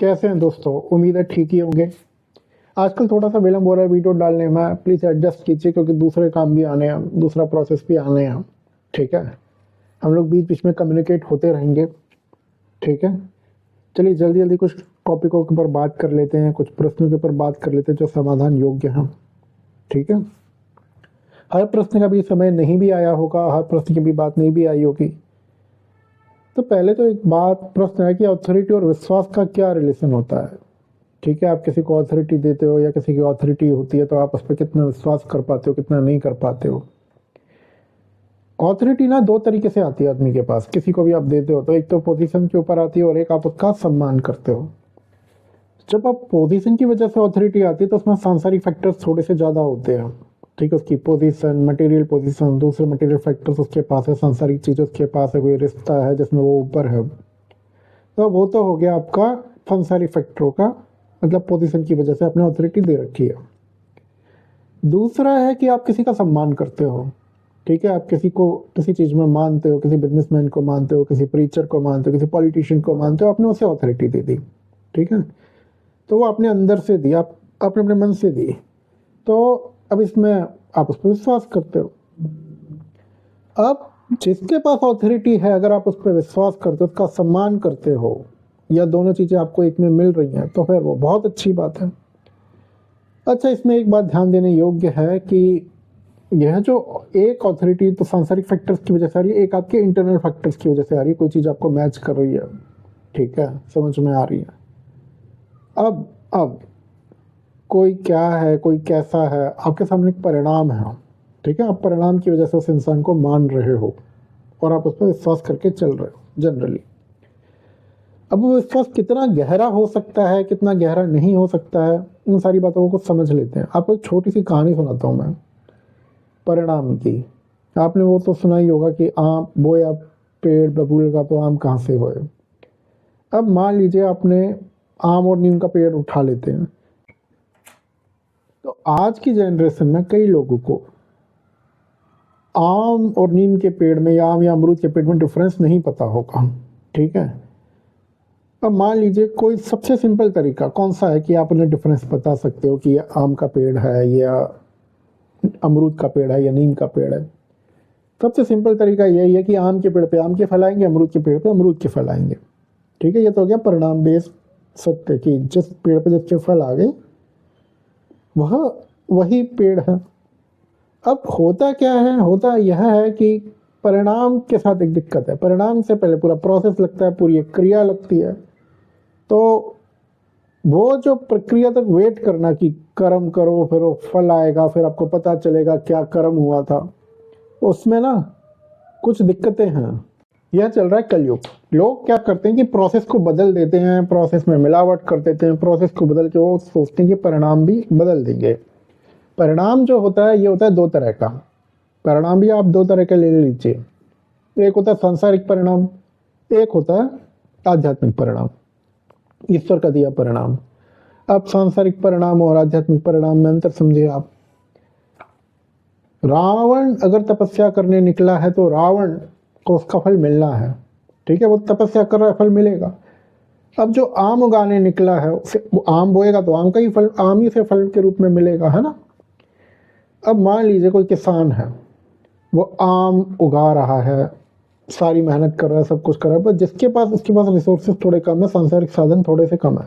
कैसे हैं दोस्तों? उम्मीद है ठीक ही होंगे। आजकल थोड़ा सा विलम्ब हो रहा है वीडियो डालने में, प्लीज़ एडजस्ट कीजिए क्योंकि दूसरे काम भी आने हैं, दूसरा प्रोसेस भी आने हैं। ठीक है, हम लोग बीच बीच में कम्युनिकेट होते रहेंगे। ठीक है, चलिए जल्दी जल्दी कुछ टॉपिकों के ऊपर बात कर लेते हैं, कुछ प्रश्नों के ऊपर बात कर लेते हैं जो समाधान योग्य हैं। ठीक है, हर प्रश्न का भी समय नहीं भी आया होगा, हर प्रश्न की भी बात नहीं भी आई होगी। तो पहले तो एक बात प्रश्न है कि अथॉरिटी और विश्वास का क्या रिलेशन होता है। ठीक है, आप किसी को अथॉरिटी देते हो या किसी की अथॉरिटी होती है तो आप उस पर कितना विश्वास कर पाते हो, कितना नहीं कर पाते हो। अथॉरिटी ना दो तरीके से आती है आदमी के पास, किसी को भी आप देते हो तो एक तो पोजीशन के ऊपर आती है और एक आप उसका सम्मान करते हो। जब आप पोजीशन की वजह से अथॉरिटी आती है तो उसमें सांसारिक फैक्टर्स थोड़े से ज़्यादा होते हैं। ठीक है, उसकी पोजीशन, मटेरियल पोजीशन, दूसरे मटेरियल फैक्टर्स उसके पास है, सांसारिक चीज़ उसके पास है, कोई रिश्ता है जिसमें वो ऊपर है। तो वो तो हो गया आपका सांसारिक फैक्टरों का, मतलब पोजीशन की वजह से आपने अथॉरिटी दे रखी है। दूसरा है कि आप किसी का सम्मान करते हो। ठीक है, आप किसी को किसी चीज़ में मानते हो, किसी बिजनेसमैन को मानते हो, किसी प्रीचर को मानते हो, किसी पॉलिटिशियन को मानते हो, आपने उसे अथॉरिटी दे दी। ठीक है, तो वो आपने अंदर से दी, आप आपने अपने मन से दी, तो अब इसमें आप उस पर विश्वास करते हो। अब जिसके पास अथॉरिटी है, अगर आप उस पर विश्वास करते हो, उसका सम्मान करते हो, या दोनों चीज़ें आपको एक में मिल रही हैं, तो फिर वो बहुत अच्छी बात है। अच्छा, इसमें एक बात ध्यान देने योग्य है कि यह जो एक अथॉरिटी तो सांसारिक फैक्टर्स की वजह से आ रही है, एक आपके इंटरनल फैक्टर्स की वजह से आ रही है। कोई चीज़ आपको मैच कर रही है, ठीक है, समझ में आ रही है। अब कोई क्या है, कोई कैसा है, आपके सामने एक परिणाम है। ठीक है, आप परिणाम की वजह से उस इंसान को मान रहे हो और आप उस पर विश्वास करके चल रहे हो जनरली। अब वो विश्वास कितना गहरा हो सकता है, कितना गहरा नहीं हो सकता है, इन सारी बातों को समझ लेते हैं। आपको एक छोटी सी कहानी सुनाता हूँ मैं परिणाम की। आपने वो तो सुना ही होगा कि आम बोया पेड़ बबूल का तो आम कहाँ से होए। अब मान लीजिए आपने आम और नीम का पेड़ उठा लेते हैं, तो आज की जनरेशन में कई लोगों को आम और नीम के पेड़ में या आम या अमरूद के पेड़ में डिफरेंस नहीं पता होगा। ठीक है, अब मान लीजिए कोई सबसे सिंपल तरीका कौन सा है कि आप उन्हें डिफरेंस बता सकते हो कि ये आम का पेड़ है या अमरूद का पेड़ है या नीम का पेड़ है। सबसे सिंपल तरीका यही है कि आम के पेड़ पे आम के फल आएंगे, अमरूद के पेड़ पे अमरूद के फल आएंगे। ठीक है, ये तो हो गया परिणाम बेस्ड सत्य कि जिस पेड़ पे जिसके फल आ गए वह वही पेड़ है। अब होता क्या है, होता यह है कि परिणाम के साथ एक दिक्कत है। परिणाम से पहले पूरा प्रोसेस लगता है, पूरी एक क्रिया लगती है। तो वो जो प्रक्रिया तक वेट करना कि कर्म करो फिर वो फल आएगा, फिर आपको पता चलेगा क्या कर्म हुआ था, उसमें ना कुछ दिक्कतें हैं। यह चल रहा है कलयुग। लोग क्या करते हैं कि प्रोसेस को बदल देते हैं, प्रोसेस में मिलावट कर देते हैं, प्रोसेस को बदल के वो सोचते हैं कि परिणाम भी बदल देंगे। परिणाम जो होता है ये होता है दो तरह का। परिणाम भी आप दो तरह के ले लीजिए, एक होता है सांसारिक परिणाम, एक होता है आध्यात्मिक परिणाम, ईश्वर का दिया परिणाम। अब सांसारिक परिणाम और आध्यात्मिक परिणाम में अंतर समझिए आप। रावण अगर तपस्या करने निकला है तो रावण को उसका फल मिलना है। ठीक है, वो तपस्या कर रहा है, फल मिलेगा। अब जो आम उगाने निकला है उसे वो आम बोएगा तो आम का ही फल, आम ही से फल के रूप में मिलेगा, है ना। अब मान लीजिए कोई किसान है, वो आम उगा रहा है, सारी मेहनत कर रहा है, सब कुछ कर रहा है, पर जिसके पास उसके पास रिसोर्सेज थोड़े कम है, सांसारिक साधन थोड़े से कम है।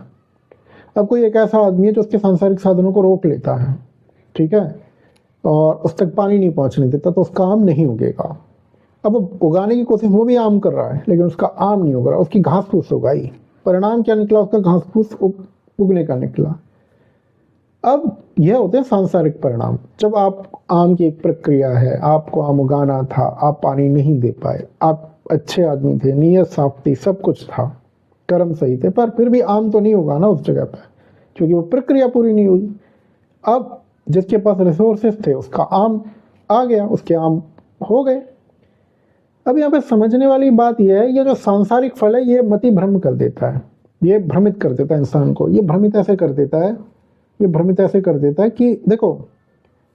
अब कोई एक ऐसा आदमी है जो उसके सांसारिक साधनों को रोक लेता है, ठीक है, और उस तक पानी नहीं पहुंचने देता, तो उसका आम नहीं उगेगा। अब उगाने की कोशिश वो भी आम कर रहा है लेकिन उसका आम नहीं उग रहा, उसकी घास फूस उगाई। परिणाम क्या निकला, उसका घास फूस उगने का निकला। अब यह होते हैं सांसारिक परिणाम। जब आप आम की एक प्रक्रिया है, आपको आम उगाना था, आप पानी नहीं दे पाए, आप अच्छे आदमी थे, नीयत साफ थी, सब कुछ था, कर्म सही थे, पर फिर भी आम तो नहीं होगा ना उस जगह पर, क्योंकि वो प्रक्रिया पूरी नहीं हुई। अब जिसके पास रिसोर्सेस थे उसका आम आ गया, उसके आम हो गए। अब यहाँ पे समझने वाली बात यह है, ये जो सांसारिक फल है ये मति भ्रम कर देता है, ये भ्रमित कर देता है इंसान को। ये भ्रमित ऐसे कर देता है, ये भ्रमित ऐसे कर देता है कि देखो,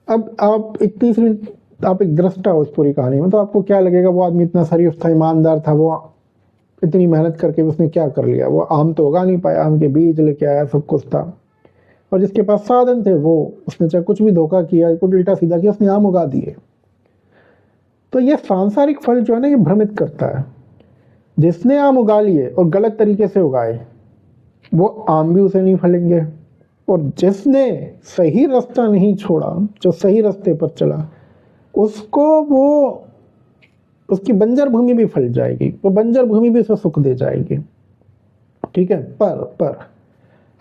अब आप 21 मिनट आप एक दृष्टा हो उस पूरी कहानी में, तो आपको क्या लगेगा वो आदमी इतना शरीफ था, ईमानदार था, वो इतनी मेहनत करके भी उसने क्या कर लिया? वो आम तो उगा नहीं पाया, आम के बीज लेके आया, सब कुछ था, और जिसके पास साधन थे वो, उसने चाहे कुछ भी धोखा किया, कुछ उल्टा सीधा किया, उसने आम उगा दिए। तो ये सांसारिक फल जो है ना, ये भ्रमित करता है। जिसने आम उगा लिए और गलत तरीके से उगाए, वो आम भी उसे नहीं फलेंगे, और जिसने सही रास्ता नहीं छोड़ा, जो सही रास्ते पर चला, उसको वो, उसकी बंजर भूमि भी फल जाएगी, वो बंजर भूमि भी उसे सुख दे जाएगी। ठीक है, पर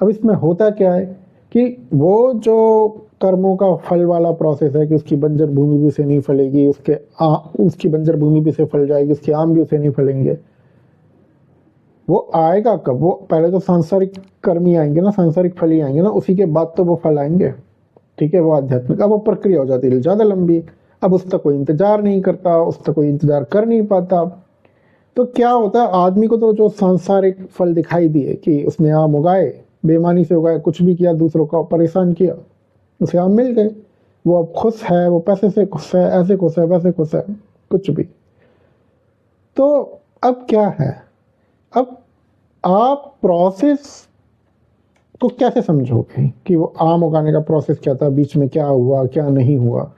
अब इसमें होता क्या है कि वो जो कर्मों का फल वाला प्रोसेस है कि उसकी बंजर भूमि भी उसे नहीं फलेगी, उसकी बंजर भूमि भी उसे फल जाएगी, उसके आम भी उसे नहीं फलेंगे। वो आएगा कब? वो पहले तो सांसारिक कर्म ही आएंगे ना, सांसारिक फल ही आएंगे ना, उसी के बाद तो वो फल आएंगे। ठीक है, वो आध्यात्मिक, अब वो प्रक्रिया हो जाती है ज़्यादा लंबी। अब उस तक कोई इंतजार नहीं करता, उस तक कोई इंतजार कर नहीं पाता। तो क्या होता है, आदमी को तो जो सांसारिक फल दिखाई दिए कि उसने आम उगाए, बेईमानी से उगाए, कुछ भी किया, दूसरों को परेशान किया, उसे आम मिल गए, वो अब खुश है, वो पैसे से खुश है, ऐसे खुश है, वैसे खुश है, कुछ भी। तो अब क्या है, अब आप प्रोसेस को कैसे समझोगे कि वो आम उगाने का प्रोसेस क्या था, बीच में क्या हुआ, क्या नहीं हुआ?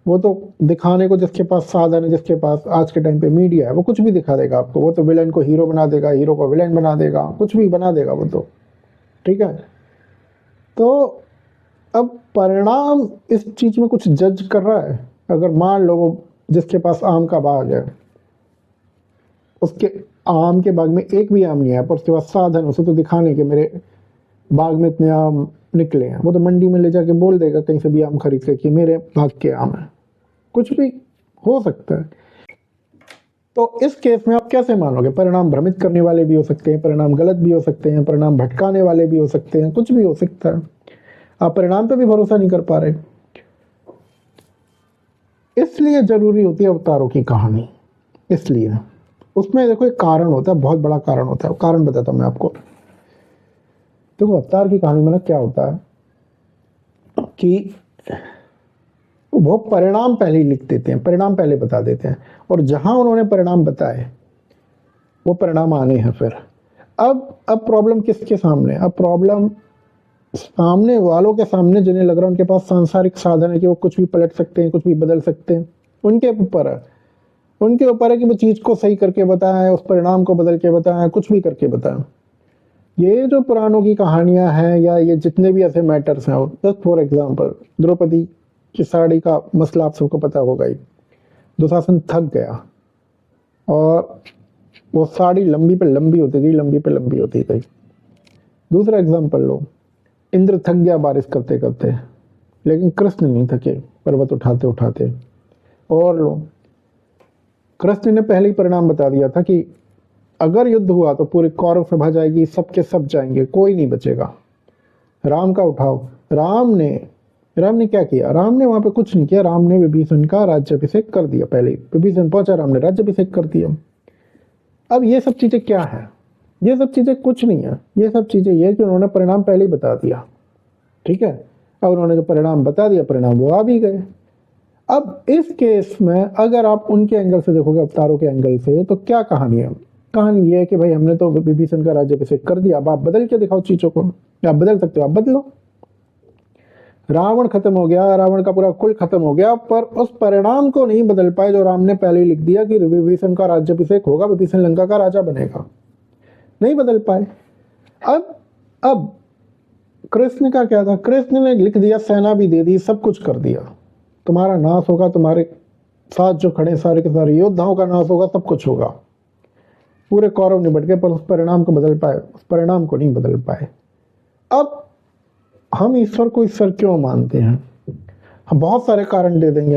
वो तो दिखाने को, जिसके पास साधन है, जिसके पास आज के टाइम पे मीडिया है, वो कुछ भी दिखा देगा आपको। वो तो विलेन को हीरो बना देगा, हीरो को विलेन बना देगा, कुछ भी बना देगा वो तो। ठीक है, तो अब परिणाम इस चीज में कुछ जज कर रहा है। अगर मान लो वो जिसके पास आम का बाग है, उसके आम के बाग में एक भी आम नहीं है, पर उसके पास साधन, उसे तो दिखाने के मेरे बाग में इतने आम निकले हैं, वो तो मंडी में ले जाके बोल देगा कहीं से भी आम खरीद के कि मेरे बाग के आम है। कुछ भी हो सकता है। तो इस केस में आप कैसे मानोगे? परिणाम भ्रमित करने वाले भी हो सकते हैं, परिणाम गलत भी हो सकते हैं, परिणाम भटकाने वाले भी हो सकते हैं, कुछ भी हो सकता है। आप परिणाम पे भी भरोसा नहीं कर पा रहे। इसलिए जरूरी होती है अवतारों की कहानी। इसलिए उसमें देखो एक कारण होता है, बहुत बड़ा कारण होता है। कारण बताता हूं मैं आपको। देखो अवतार की कहानी में ना क्या होता है कि वो परिणाम पहले ही लिख देते हैं, परिणाम पहले बता देते हैं, और जहां उन्होंने परिणाम बताए वो परिणाम आने हैं फिर। अब प्रॉब्लम किसके सामने? अब प्रॉब्लम सामने वालों के सामने, जिन्हें लग रहा है उनके पास सांसारिक साधन है कि वो कुछ भी पलट सकते हैं, कुछ भी बदल सकते हैं। उनके ऊपर है, उनके ऊपर है कि वो चीज को सही करके बताएं, उस परिणाम को बदल के बताएं, कुछ भी करके बताएं। ये जो पुराणों की कहानियां हैं, या ये जितने भी ऐसे मैटर्स हैं, जस्ट फॉर एग्जाम्पल द्रौपदी की साड़ी का मसला आप सबको पता होगा ही। दुशासन थक गया और वो साड़ी लंबी पे लंबी होती गई, लंबी पे लंबी होती गई। दूसरा एग्जाम्पल लो, इंद्र थक गया बारिश करते करते, लेकिन कृष्ण नहीं थके पर्वत उठाते उठाते। और लो, कृष्ण ने पहले ही परिणाम बता दिया था कि अगर युद्ध हुआ तो पूरी कौरव सभा जाएगी, सबके सब जाएंगे, कोई नहीं बचेगा। राम का उठाओ, राम ने क्या किया? राम ने वहां पे कुछ नहीं किया। राम ने विभीषण का राज्याभिषेक कर दिया। पहले विभीषण पहुंचा, राम ने राज्याभिषेक कर दिया। अब ये सब चीजें क्या है? ये सब चीजें कुछ नहीं है। ये सब चीजें ये कि उन्होंने परिणाम पहले ही बता दिया। ठीक है, अब उन्होंने जो परिणाम बता दिया, परिणाम वो आ भी गए। अब इस केस में अगर आप उनके एंगल से देखोगे, अवतारों के एंगल से, तो क्या कहानी है? कहानी ये है कि भाई हमने तो विभीषण का राज्याभिषेक कर दिया, अब आप बदल के दिखाओ चीजों को। आप बदल सकते हो, आप बदलो। रावण खत्म हो गया, रावण का पूरा कुल खत्म हो गया, पर उस परिणाम को नहीं बदल पाए जो राम ने पहले ही लिख दिया कि विभीषण का राज्याभिषेक होगा, विभीषण लंका का राजा बनेगा। नहीं बदल पाए। अब कृष्ण का क्या था? कृष्ण ने लिख दिया, सेना भी दे दी, सब कुछ कर दिया, तुम्हारा नाश होगा, तुम्हारे साथ जो खड़े सारे के सारे योद्धाओं का नाश होगा, सब कुछ होगा। पूरे कौरव निबट गए, पर उस परिणाम को बदल पाए? उस परिणाम को नहीं बदल पाए। अब हम ईश्वर को ईश्वर क्यों मानते हैं? हम बहुत सारे कारण दे देंगे,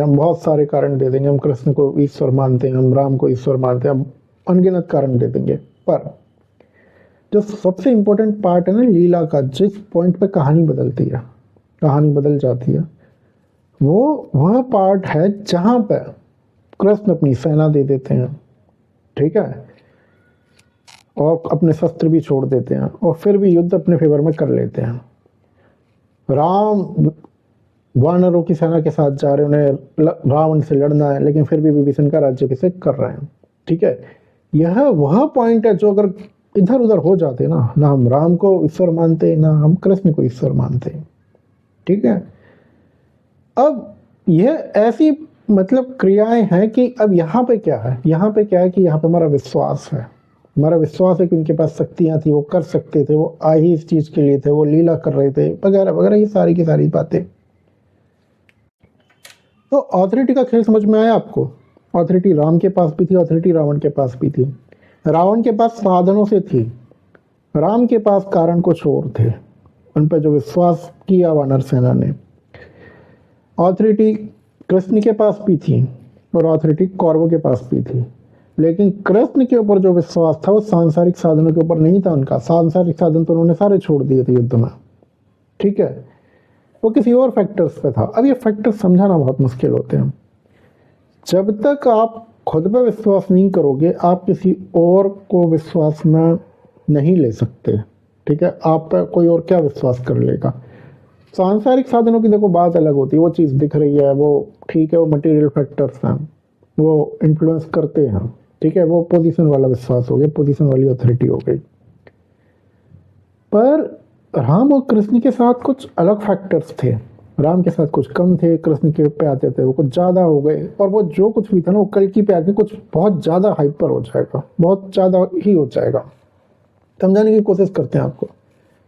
हम कृष्ण को ईश्वर मानते हैं, हम राम को ईश्वर मानते हैं, हम अनगिनत कारण दे देंगे। पर जो सबसे इंपॉर्टेंट पार्ट है ना लीला का, जिस पॉइंट पे कहानी बदलती है, कहानी बदल जाती है, वो वह पार्ट है जहां पे कृष्ण अपनी सेना दे देते हैं। ठीक है, और अपने शस्त्र भी छोड़ देते हैं, और फिर भी युद्ध अपने फेवर में कर लेते हैं। राम वानरों की सेना के साथ जा रहे हैं, उन्हें रावण से लड़ना है, लेकिन फिर भी विभीषण का राज्याभिषेक कर रहे हैं। ठीक है, यह वह पॉइंट है जो अगर इधर उधर हो जाते ना, ना हम राम को ईश्वर मानते ना हम कृष्ण को ईश्वर मानते। ठीक है, अब यह ऐसी मतलब क्रियाएं हैं कि अब यहाँ पे क्या है, यहाँ पे क्या है कि यहाँ पे हमारा विश्वास है। हमारा विश्वास है कि उनके पास शक्तियां थी, वो कर सकते थे, वो आ ही इस चीज के लिए थे, वो लीला कर रहे थे वगैरह वगैरह, ये सारी की सारी बातें। तो ऑथोरिटी का खेल समझ में आया आपको? ऑथोरिटी राम के पास भी थी, ऑथोरिटी रावण के पास भी थी। रावण के पास साधनों से थी, राम के पास कारण कुछ और थे, उन पर जो विश्वास किया वानर सेना ने। ऑथोरिटी कृष्ण के पास भी थी और ऑथोरिटी कौरवों के पास भी थी, लेकिन कृष्ण के ऊपर जो विश्वास था वो सांसारिक साधनों के ऊपर नहीं था उनका। सांसारिक साधन तो उन्होंने सारे छोड़ दिए थे युद्ध में। ठीक है, वो किसी और फैक्टर्स पे था। अब ये फैक्टर्स समझाना बहुत मुश्किल होते हैं। जब तक आप खुद पे विश्वास नहीं करोगे, आप किसी और को विश्वास में नहीं ले सकते। ठीक है, आप पे कोई और क्या विश्वास कर लेगा? सांसारिक साधनों की देखो बात अलग होती है, वो चीज़ दिख रही है, वो ठीक है, वो मटेरियल फैक्टर्स हैं, वो इन्फ्लुएंस करते हैं। ठीक है, वो पोजीशन वाला विश्वास हो गया, पोजीशन वाली अथॉरिटी हो गई। पर राम और कृष्ण के साथ कुछ अलग फैक्टर्स थे। राम के साथ कुछ कम थे, कृष्ण के पे आते थे वो कुछ ज़्यादा हो गए, और वो जो कुछ भी था ना वो कल्कि पे आके कुछ बहुत ज़्यादा हाइपर हो जाएगा, बहुत ज़्यादा ही हो जाएगा। समझाने की कोशिश करते हैं आपको।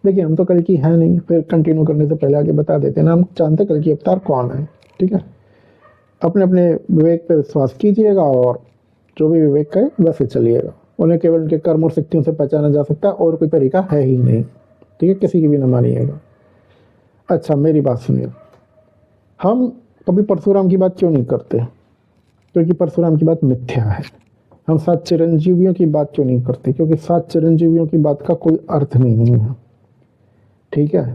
देखिए, हम तो कल्कि है नहीं, फिर कंटिन्यू करने से पहले आगे बता देते हैं ना, हम जानते कल्कि अवतार कौन है। ठीक है, अपने अपने विवेक पे विश्वास कीजिएगा और जो भी विवेक कहे वैसे चलिएगा। उन्हें केवल उनके कर्म और शक्तियों से पहचाना जा सकता है, और कोई तरीका है ही नहीं। ठीक है, किसी की भी न मानिएगा। अच्छा, मेरी बात सुनिए, हम कभी परशुराम की बात क्यों नहीं करते? क्योंकि परशुराम की बात मिथ्या है। हम 7 चिरंजीवियों की बात क्यों नहीं करते? क्योंकि 7 चिरंजीवियों की बात का कोई अर्थ नहीं है। ठीक है,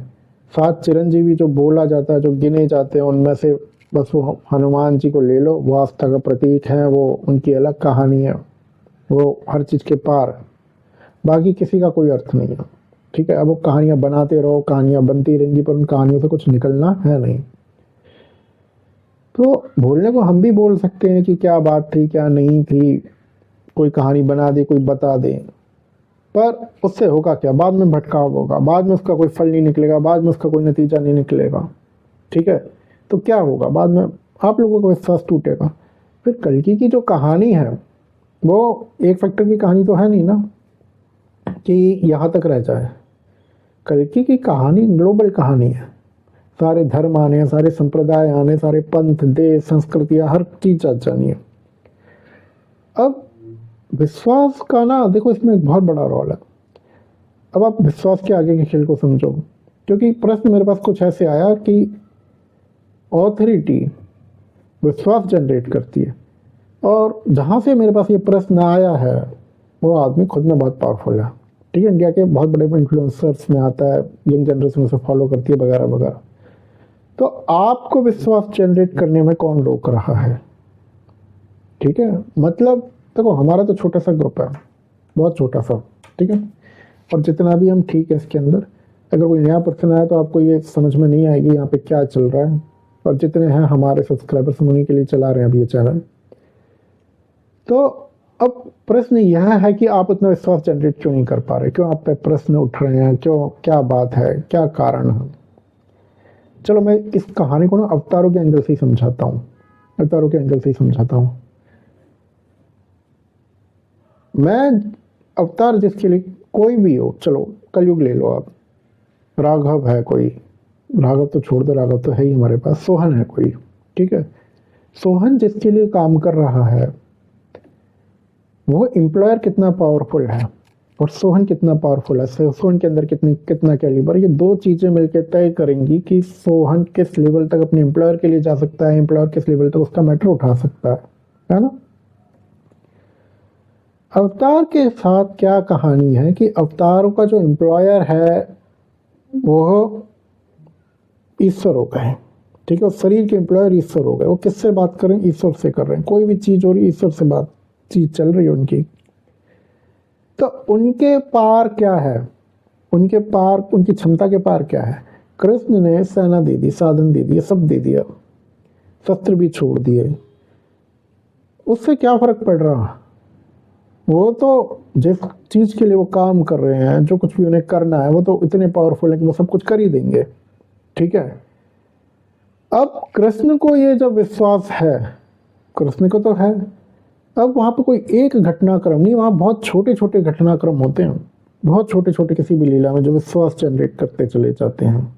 7 चिरंजीवी जो बोला जाता है, जो गिने जाते हैं, उनमें से बस वो हनुमान जी को ले लो, वो आस्था का प्रतीक है, वो उनकी अलग कहानी है, वो हर चीज़ के पार है, बाकी किसी का कोई अर्थ नहीं है। ठीक है, अब वो कहानियाँ बनाते रहो, कहानियाँ बनती रहेंगी, पर उन कहानियों से कुछ निकलना है नहीं। तो बोलने को हम भी बोल सकते हैं कि क्या बात थी क्या नहीं थी, कोई कहानी बना दे, कोई बता दे, पर उससे होगा क्या? बाद में भटकाव होगा, बाद में उसका कोई फल नहीं निकलेगा, बाद में उसका कोई नतीजा नहीं निकलेगा। ठीक है, तो क्या होगा? बाद में आप लोगों का विश्वास टूटेगा। फिर कल्कि की जो कहानी है वो एक फैक्टर की कहानी तो है नहीं ना कि यहाँ तक रह जाए। कल्कि की कहानी ग्लोबल कहानी है, सारे धर्म आने, सारे संप्रदाय आने, सारे पंथ, देश, संस्कृतियाँ, हर चीज जानी है। अब विश्वास का ना देखो, इसमें एक बहुत बड़ा रोल है। अब आप विश्वास के आगे के खेल को समझो, क्योंकि प्रश्न मेरे पास कुछ ऐसे आया कि ऑथोरिटी विश्वास जनरेट करती है, और जहाँ से मेरे पास ये प्रश्न आया है वो आदमी खुद में बहुत पावरफुल है। ठीक है, इंडिया के बहुत बड़े बड़े इन्फ्लुएंसर्स में आता है, यंग जनरेशन उसे फॉलो करती है वगैरह वगैरह। तो आपको विश्वास जनरेट करने में कौन रोक रहा है? ठीक है, मतलब देखो, हमारा तो छोटा सा ग्रुप है, बहुत छोटा सा। ठीक है, और जितना भी हम ठीक है इसके अंदर, अगर कोई नया पर्सन आया तो आपको ये समझ में नहीं आएगी यहाँ पे क्या चल रहा है, और जितने हैं हमारे सब्सक्राइबर्स उन्हीं के लिए चला रहे हैं अभी ये चैनल। तो अब प्रश्न यह है कि आप उतना विश्वास जनरेट क्यों नहीं कर पा रहे? क्यों आप पे प्रश्न उठ रहे हैं? क्यों, क्या बात है, क्या कारण है? चलो मैं इस कहानी को ना अवतारों के एंगल से ही समझाता हूँ, अवतारों के एंगल से ही समझाता हूँ। मैं अवतार जिसके लिए कोई भी हो, चलो कलयुग ले लो आप, राघव है कोई, राघव तो छोड़ दो, राघव तो है ही हमारे पास, सोहन है कोई। ठीक है, सोहन जिसके लिए काम कर रहा है वो एम्प्लॉयर कितना पावरफुल है और सोहन कितना पावरफुल है, सोहन के अंदर कितना कैलिबर, ये दो चीजें मिलकर तय करेंगी कि सोहन किस लेवल तक अपने एम्प्लॉयर के लिए जा सकता है, एम्प्लॉयर किस लेवल तक उसका मैटर उठा सकता है ना? अवतार के साथ क्या कहानी है कि अवतारों का जो एम्प्लॉयर है वो ईश्वर हो गए। ठीक है, शरीर के एम्प्लॉयर ईश्वर हो गए। वो किससे बात कर रहे हैं? ईश्वर से कर रहे हैं। कोई भी चीज हो रही है ईश्वर से बात चीज चल रही है उनकी। तो उनके पार क्या है? उनके पार, उनकी क्षमता के पार क्या है? कृष्ण ने सेना दे दी, साधन दे दिए, सब दे दिया, शस्त्र भी छोड़ दिए, उससे क्या फर्क पड़ रहा? वो तो जिस चीज के लिए वो काम कर रहे हैं, जो कुछ भी उन्हें करना है, वो तो इतने पावरफुल है कि वो सब कुछ कर ही देंगे। ठीक है। अब कृष्ण को ये जब विश्वास है, कृष्ण को तो है, अब वहां पे कोई एक घटनाक्रम नहीं, वहां बहुत छोटे छोटे घटनाक्रम होते हैं, बहुत छोटे छोटे किसी भी लीला में, जो विश्वास जनरेट करते चले जाते हैं।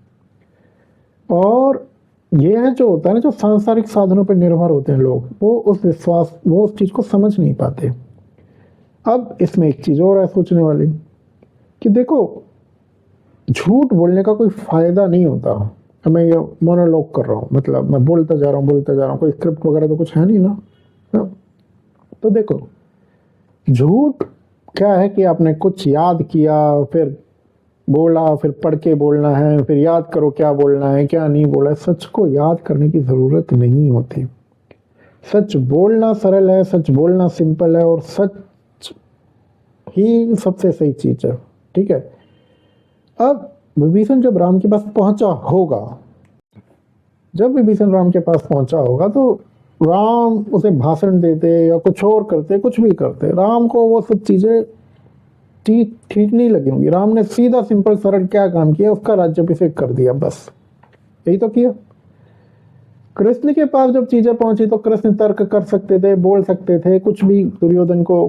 और ये है जो होता है ना, जो सांसारिक साधनों पर निर्भर होते हैं लोग, वो उस विश्वास, वो उस चीज को समझ नहीं पाते। अब इसमें एक चीज और है सोचने वाली, कि देखो झूठ बोलने का कोई फायदा नहीं होता। अब मैं ये मोनोलॉग कर रहा हूँ, मतलब मैं बोलता जा रहा हूँ, कोई स्क्रिप्ट वगैरह तो कुछ है नहीं ना। तो देखो झूठ क्या है कि आपने कुछ याद किया, फिर बोला, फिर पढ़ के बोलना है, फिर याद करो क्या बोलना है क्या नहीं बोला है। सच को याद करने की जरूरत नहीं होती। सच बोलना सरल है, सच बोलना सिंपल है, और सच ही सबसे सही चीज है। ठीक है। अब विभीषण जब राम के पास पहुंचा होगा, जब विभीषण राम के पास पहुंचा होगा, तो राम उसे भाषण देते या कुछ और करते, कुछ भी करते, राम को वो सब चीजें ठीक ठीक नहीं लगी होंगी। राम ने सीधा सिंपल सरल क्या काम किया, उसका राज्याभिषेक कर दिया, बस यही तो किया। कृष्ण के पास जब चीजें पहुंची तो कृष्ण तर्क कर सकते थे, बोल सकते थे कुछ भी दुर्योधन को,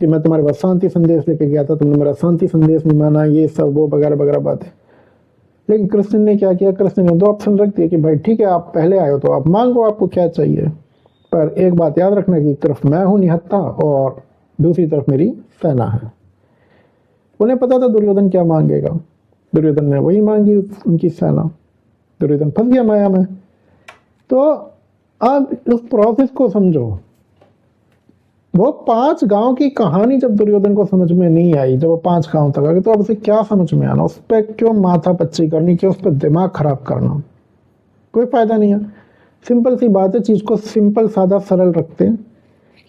कि मैं तुम्हारे पास शांति संदेश लेके गया था, तुमने मेरा शांति संदेश नहीं माना, ये सब वो वगैरह वगैरह बातें। लेकिन कृष्ण ने क्या किया, कृष्ण ने दो ऑप्शन रख दिए कि भाई ठीक है, आप पहले आए हो तो आप मांगो, आपको क्या चाहिए, पर एक बात याद रखना कि एक तरफ मैं हूं निहत्था और दूसरी तरफ मेरी सेना है। उन्हें पता था दुर्योधन क्या मांगेगा, दुर्योधन ने वही मांगी, उनकी सेना। दुर्योधन फंस गया माया में। तो अब उस प्रोसेस को समझो। वो 5 गांव की कहानी जब दुर्योधन को समझ में नहीं आई, जब वो 5 गांव तक आ गए, तो अब उसे क्या समझ में आना, उस पर क्यों माथा पच्ची करनी, क्यों उस पर दिमाग खराब करना, कोई फायदा नहीं है। सिंपल सी बात है, चीज को सिंपल सादा सरल रखते हैं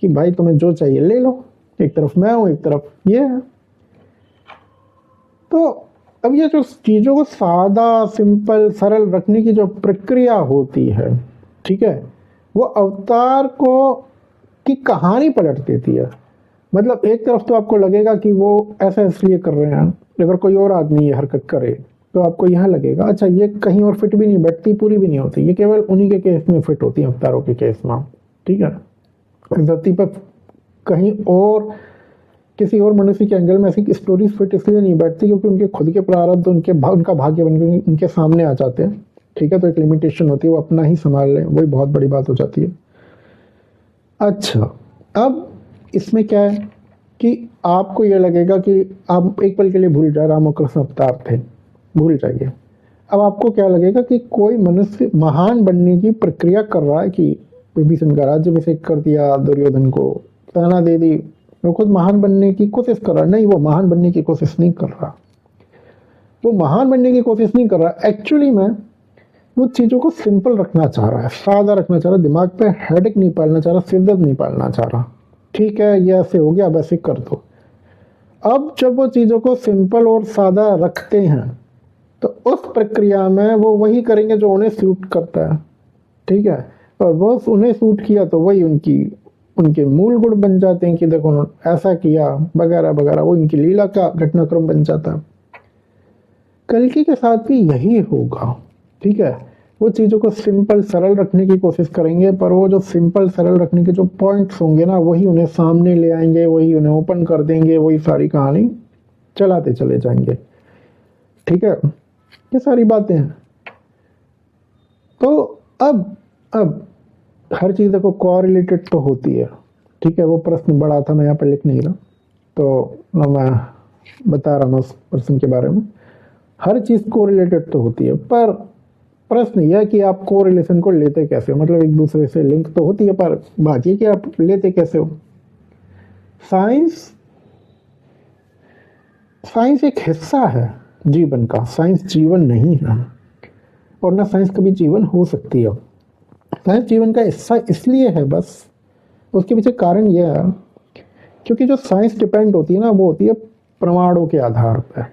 कि भाई तुम्हें जो चाहिए ले लो, एक तरफ मैं हूं, एक तरफ ये है। तो अब ये जो चीजों को सादा सिंपल सरल रखने की जो प्रक्रिया होती है, ठीक है, वो अवतार को की कहानी पलट देती है। मतलब एक तरफ तो आपको लगेगा कि वो ऐसा इसलिए कर रहे हैं, अगर कोई और आदमी ये हरकत करे तो आपको यह लगेगा अच्छा ये कहीं और फिट भी नहीं बैठती, पूरी भी नहीं होती, ये केवल उन्हीं के केस में फिट होती है, अवतारों के केस में। ठीक है। धरती पर कहीं और किसी और मनुष्य के एंगल में ऐसी स्टोरीज फिट इसलिए नहीं बैठती क्योंकि उनके खुद के प्रारब्ध, उनका भाग्य बन के उनके सामने आ जाते हैं। ठीक है। तो एक लिमिटेशन होती है, वो अपना ही संभाल लें, वही बहुत बड़ी बात हो जाती है। अच्छा, अब इसमें क्या है कि आपको ये लगेगा कि आप एक पल के लिए भूल जाए राम और कृष्ण अवतार थे, भूल जाइए। अब आपको क्या लगेगा कि कोई मनुष्य महान बनने की प्रक्रिया कर रहा है, कि विभीषण का राज्याभिषेक कर दिया, दुर्योधन को सेना दे दी, वो खुद महान बनने की कोशिश कर रहा है। नहीं, वो महान बनने की कोशिश नहीं कर रहा, वो महान बनने की कोशिश नहीं कर रहा। एक्चुअली में वो चीज़ों को सिंपल रखना चाह रहा है, सादा रखना चाह रहा है, दिमाग पे हेडेक नहीं पालना चाह रहा, सिरदर्द नहीं पालना चाह रहा। ठीक है, ये ऐसे हो गया, अब ऐसे कर दो। अब जब वो चीज़ों को सिंपल और सादा रखते हैं तो उस प्रक्रिया में वो वही करेंगे जो उन्हें सूट करता है। ठीक है। और वो उन्हें सूट किया तो वही उनके मूल गुण बन जाते हैं कि देखो उन्होंने ऐसा किया वगैरह वगैरह, वो इनकी लीला का घटनाक्रम बन जाता है। कल्कि के साथ भी यही होगा। ठीक है। वो चीज़ों को सिंपल सरल रखने की कोशिश करेंगे, पर वो जो सिंपल सरल रखने के जो पॉइंट्स होंगे ना, वही उन्हें सामने ले आएंगे, वही उन्हें ओपन कर देंगे, वही सारी कहानी चलाते चले जाएंगे। ठीक है। ये सारी बातें हैं। तो अब हर चीज़ देखो कोरिलेटेड तो होती है। ठीक है। वो प्रश्न बड़ा था, मैं यहाँ पर लिख नहीं रहा, तो मैं बता रहा हूँ उस प्रश्न के बारे में। हर चीज़ कोरिलेटेड तो होती है, पर प्रश्न यह कि आप कोरिलेशन को लेते कैसे हो, मतलब एक दूसरे से लिंक तो होती है, पर बात ये कि आप लेते कैसे हो। साइंस एक हिस्सा है जीवन का, साइंस जीवन नहीं है, और ना साइंस कभी जीवन हो सकती है। साइंस जीवन का हिस्सा इसलिए है, बस उसके पीछे कारण यह है क्योंकि जो साइंस डिपेंड होती है ना, वो होती है प्रमाणों के आधार पर।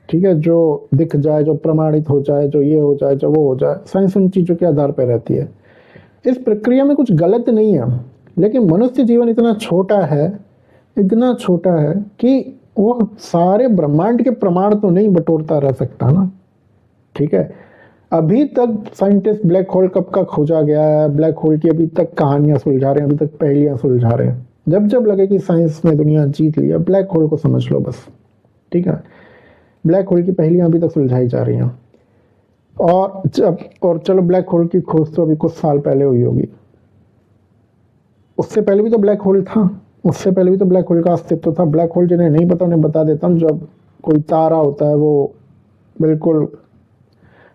ठीक है। जो दिख जाए, जो प्रमाणित हो जाए, जो ये हो जाए, जो वो हो जाए, साइंस उन चीज़ों के आधार पर रहती है। इस प्रक्रिया में कुछ गलत नहीं है, लेकिन मनुष्य जीवन इतना छोटा है इतना छोटा है कि वो सारे ब्रह्मांड के प्रमाण तो नहीं बटोरता रह सकता ना, ठीक है। अभी तक साइंटिस्ट ब्लैक होल कब का खोजा गया है, ब्लैक होल की अभी तक कहानियां सुलझा रहे हैं, अभी तक पहेलियां सुलझा रहे हैं। जब जब लगे कि साइंस ने दुनिया जीत लिया, ब्लैक होल को समझ लो बस, ठीक है। ब्लैक होल की पहेलियां अभी तक सुलझाई जा रही हैं। और चलो ब्लैक होल की खोज तो अभी कुछ साल पहले हुई होगी, उससे पहले भी तो ब्लैक होल था, उससे पहले भी तो ब्लैक होल का अस्तित्व था। ब्लैक होल जिन्हें नहीं पता उन्हें बता देता हूँ, जब कोई तारा होता है वो बिल्कुल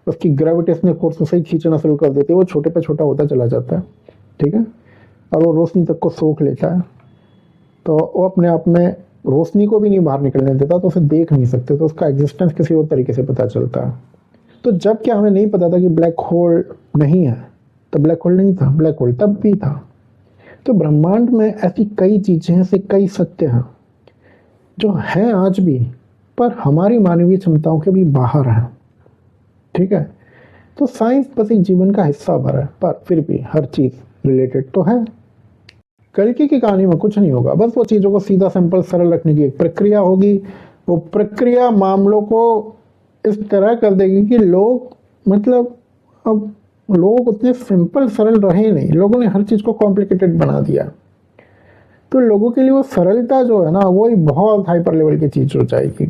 उसकी ग्रेविटेशनल फोर्स उसे ही खींचना शुरू कर देती है, वो छोटे पे छोटा होता चला जाता है, ठीक है, और वो रोशनी तक को सोख लेता है, तो वो अपने आप में रोशनी को भी नहीं बाहर निकलने देता, तो उसे देख नहीं सकते, तो उसका एग्जिस्टेंस किसी और तरीके से पता चलता है। तो जब क्या हमें नहीं पता था कि ब्लैक होल नहीं है, तो ब्लैक होल नहीं था, ब्लैक होल तब भी था। तो ब्रह्मांड में ऐसी कई चीजें हैं, ऐसे कई सत्य हैं जो हैं आज भी, पर हमारी मानवीय क्षमताओं के भी बाहर हैं, ठीक है। तो साइंस बस एक जीवन का हिस्सा भर है, पर फिर भी हर चीज रिलेटेड तो है। कल्कि की कहानी में कुछ नहीं होगा, बस वो चीजों को सीधा सिंपल सरल रखने की एक प्रक्रिया होगी। वो प्रक्रिया मामलों को इस तरह कर देगी कि लोग, मतलब अब लोग उतने सिंपल सरल रहे नहीं, लोगों ने हर चीज को कॉम्प्लिकेटेड बना दिया। तो लोगों के लिए वो सरलता जो है ना, वो ही बहुत हाइपर लेवल की चीज हो जाएगी,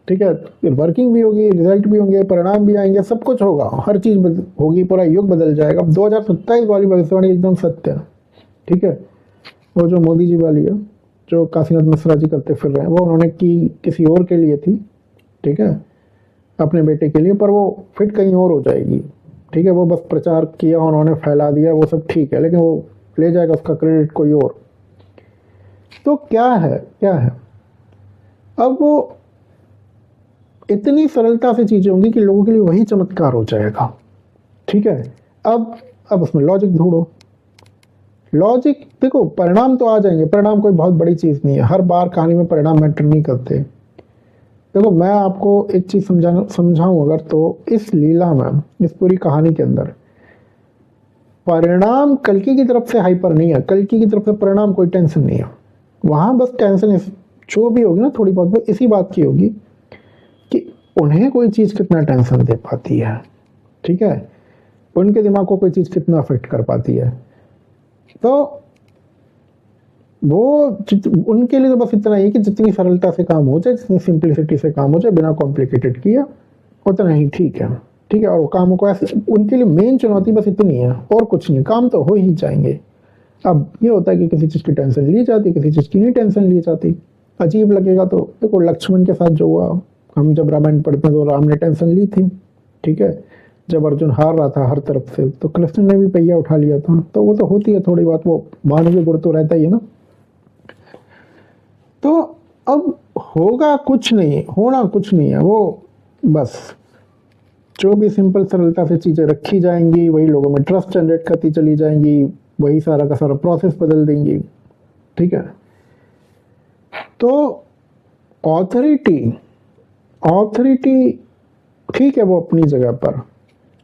ठीक है। वर्किंग भी होगी, रिजल्ट भी होंगे, परिणाम भी आएंगे, सब कुछ होगा, हर चीज होगी, पूरा युग बदल जाएगा। 2027 वाली भविष्यवाणी एकदम सत्य है, ठीक है। वो जो मोदी जी वाली है, जो काशीनाथ मिश्रा जी करते फिर रहे हैं, वो उन्होंने की किसी और के लिए थी, ठीक है, अपने बेटे के लिए, पर वो फिट कहीं और हो जाएगी, ठीक है। वो बस प्रचार किया, उन्होंने फैला दिया, वो सब ठीक है, लेकिन वो ले जाएगा उसका क्रेडिट कोई और। तो क्या है, क्या है, अब वो इतनी सरलता से चीजें होंगी कि लोगों के लिए वही चमत्कार हो जाएगा, ठीक है। अब उसमें लॉजिक ढूंढो, लॉजिक देखो, परिणाम तो आ जाएंगे, परिणाम कोई बहुत बड़ी चीज नहीं है, हर बार कहानी में परिणाम मैटर नहीं करते। देखो मैं आपको एक चीज समझाऊं अगर, तो इस लीला में, इस पूरी कहानी के अंदर परिणाम कल्कि की तरफ से हाइपर नहीं है, कल्कि की तरफ से परिणाम कोई टेंशन नहीं है। वहां बस टेंशन जो भी होगी ना थोड़ी बहुत, वो इसी बात की होगी कि उन्हें कोई चीज कितना टेंशन दे पाती है, ठीक है, उनके दिमाग को कोई चीज कितना अफेक्ट कर पाती है। तो वो उनके लिए तो बस इतना ही कि जितनी सरलता से काम हो जाए, जितनी सिंपलिसिटी से काम हो जाए, बिना कॉम्प्लिकेटेड किया, उतना ही ठीक है, ठीक है। और कामों को ऐसे, उनके लिए मेन चुनौती बस इतनी है, और कुछ नहीं, काम तो हो ही जाएंगे। अब ये होता है कि किसी चीज की टेंशन ली जाती, किसी चीज की नहीं टेंशन ली जाती। अजीब लगेगा तो देखो लक्ष्मण के साथ जो हुआ, हम जब रामायण पढ़ते हैं तो राम ने टेंशन ली थी, ठीक है। जब अर्जुन हार रहा था हर तरफ से, तो कृष्ण ने भी पहिया उठा लिया था। तो वो तो होती है थोड़ी बात, वो मानवीय गुण तो रहता ही है ना। तो अब होगा कुछ नहीं, होना कुछ नहीं है, वो बस जो भी सिंपल सरलता से चीजें रखी जाएंगी, वही लोगों में ट्रस्ट जनरेट करती चली जाएंगी, वही सारा का सारा प्रोसेस बदल देंगी, ठीक है। तो ऑथोरिटी ठीक है, वो अपनी जगह पर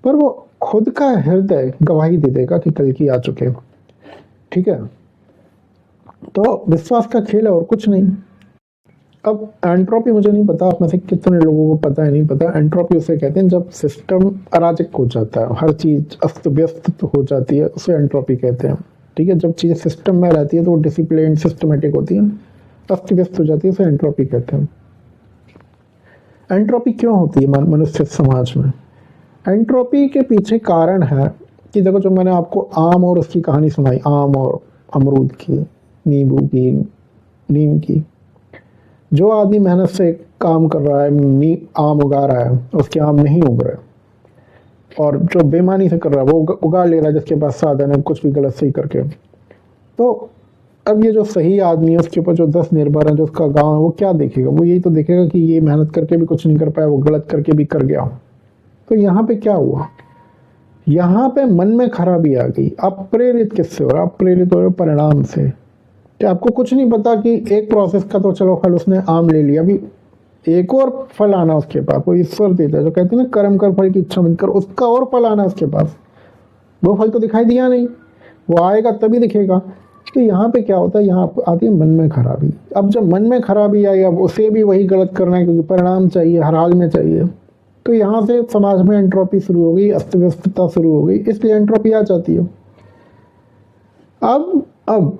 वो खुद का हृदय गवाही दे देगा कि कल्कि आ चुके, ठीक है। तो विश्वास का खेल है और कुछ नहीं। अब एंट्रोपी मुझे नहीं पता आप में से कितने लोगों को पता है, नहीं पता। एंट्रोपी उसे कहते हैं जब सिस्टम अराजक हो जाता है, हर चीज अस्त व्यस्त हो जाती है, उसे एंट्रोपी कहते हैं, ठीक है। जब चीजें सिस्टम में रहती है तो वो डिसिप्लिन सिस्टमेटिक होती है, अस्त व्यस्त हो जाती है, उसे एंट्रोपी कहते हैं। एंट्रोपी क्यों होती है मनुष्य समाज में? एंट्रोपी के पीछे कारण है कि देखो, जो मैंने आपको आम और उसकी कहानी सुनाई, आम और अमरूद की, नींबू की, नीम की, जो आदमी मेहनत से काम कर रहा है, आम उगा रहा है, उसके आम नहीं उग रहे, और जो बेईमानी से कर रहा है वो उगा ले रहा है, जिसके पास साधन है, कुछ भी गलत सही करके। तो अब ये जो सही आदमी है, उसके ऊपर जो 10 निर्भर है, जो उसका गांव है, वो क्या देखेगा? वो यही तो देखेगा कि ये मेहनत करके भी कुछ नहीं कर पाया, वो गलत करके भी कर गया। तो यहाँ पे क्या हुआ? यहाँ पे मन में खराबी आ गई। आप प्रेरित किससे हो रहे? आप प्रेरित हो रहे हो परिणाम से। कि आपको कुछ नहीं पता कि एक प्रोसेस का तो चलो फल उसने आम ले लिया, अभी एक और फल आना उसके पास, वो ईश्वर देता है, जो कहते हैं ना कर्म कर फल की इच्छा मत कर, उसका और फल आना उसके पास। वो फल तो दिखाई दिया नहीं, वो आएगा तभी दिखेगा। तो यहाँ पे क्या होता है, यहाँ पे आती है मन में खराबी। अब जब मन में खराबी आई, अब उसे भी वही गलत करना है क्योंकि परिणाम चाहिए, हर हाल में चाहिए, तो यहाँ से समाज में एंट्रोपी शुरू हो गई, अस्त व्यस्तता शुरू हो गई, इसलिए एंट्रोपी आ जाती है। अब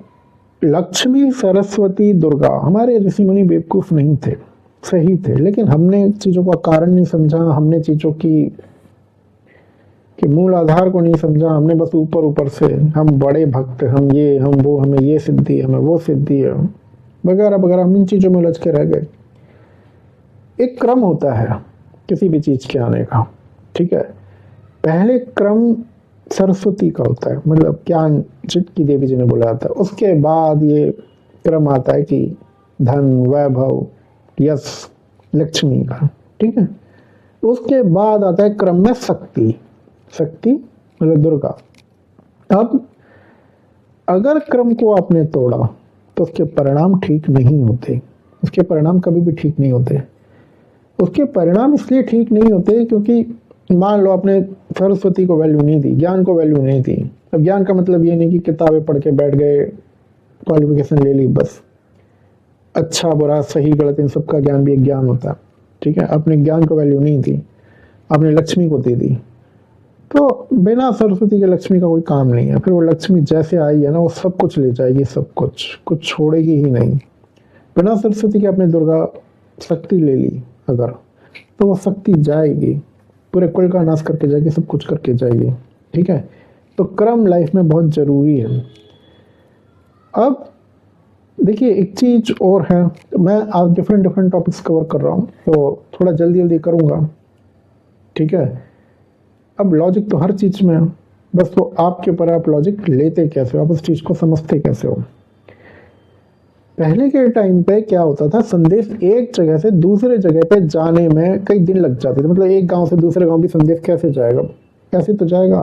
लक्ष्मी, सरस्वती, दुर्गा, हमारे ऋषि मुनि बेवकूफ नहीं थे, सही थे, लेकिन हमने चीजों का कारण नहीं समझा, हमने चीजों की कि मूल आधार को नहीं समझा, हमने बस ऊपर ऊपर से हम बड़े भक्त, हम ये, हम वो, हमें ये सिद्धि, हमें वो सिद्धि है, वगैरह वगैरह, हम इन चीजों में उलझ के रह गए। एक क्रम होता है किसी भी चीज के आने का, ठीक है। पहले क्रम सरस्वती का होता है, मतलब ज्ञान की देवी जी ने बोला जाता है। उसके बाद ये क्रम आता है कि धन, वैभव, यश, लक्ष्मी का, ठीक है। उसके बाद आता है क्रम में शक्ति, शक्ति मतलब दुर्गा। अब अगर क्रम को आपने तोड़ा तो उसके परिणाम ठीक नहीं होते, उसके परिणाम कभी भी ठीक नहीं होते। उसके परिणाम इसलिए ठीक नहीं होते क्योंकि मान लो आपने सरस्वती को वैल्यू नहीं दी, ज्ञान को वैल्यू नहीं दी। अब ज्ञान का मतलब ये नहीं कि किताबें पढ़ के बैठ गए, क्वालिफिकेशन ले ली बस, अच्छा बुरा सही गलत इन सब का ज्ञान भी एक ज्ञान होता है, ठीक है। आपने ज्ञान को वैल्यू नहीं दी, आपने लक्ष्मी को दे दी, तो बिना सरस्वती के लक्ष्मी का कोई काम नहीं है। फिर वो लक्ष्मी जैसे आई है ना, वो सब कुछ ले जाएगी, सब कुछ छोड़ेगी ही नहीं। बिना सरस्वती के आपने दुर्गा शक्ति ले ली अगर, तो वो शक्ति जाएगी, पूरे कुल का नाश करके जाएगी, सब कुछ करके जाएगी, ठीक है। तो क्रम लाइफ में बहुत जरूरी है। अब देखिए एक चीज और है, मैं आज डिफरेंट टॉपिक्स कवर कर रहा हूँ तो थोड़ा जल्दी करूँगा, ठीक है। अब लॉजिक तो हर चीज में है, बस तो आपके ऊपर आप लॉजिक लेते कैसे हो, आप उस चीज को समझते कैसे हो। पहले के टाइम पे क्या होता था, संदेश एक जगह से दूसरे जगह पे जाने में कई दिन लग जाते थे। मतलब एक गांव से दूसरे गांव भी संदेश कैसे जाएगा, कैसे तो जाएगा